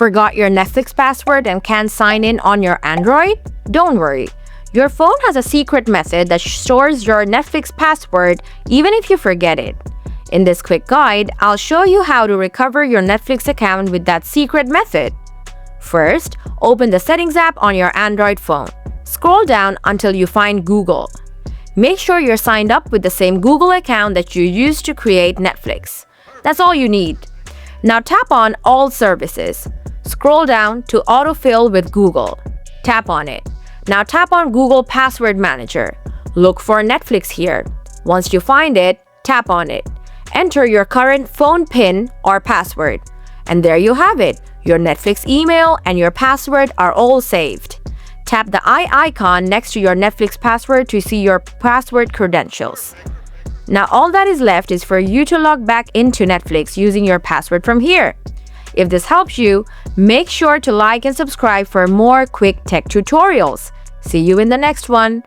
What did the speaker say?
Forgot your Netflix password and can't sign in on your Android? Don't worry. Your phone has a secret method that stores your Netflix password even if you forget it. In this quick guide, I'll show you how to recover your Netflix account with that secret method. First, open the Settings app on your Android phone. Scroll down until you find Google. Make sure you're signed up with the same Google account that you used to create Netflix. That's all you need. Now tap on All Services. Scroll down to Autofill with Google. Tap on it. Now tap on Google Password Manager. Look for Netflix here. Once you find it, tap on it. Enter your current phone PIN or password. And there you have it. Your Netflix email and your password are all saved. Tap the eye icon next to your Netflix password to see your password credentials. Now all that is left is for you to log back into Netflix using your password from here. If this helps you, make sure to like and subscribe for more quick tech tutorials. See you in the next one.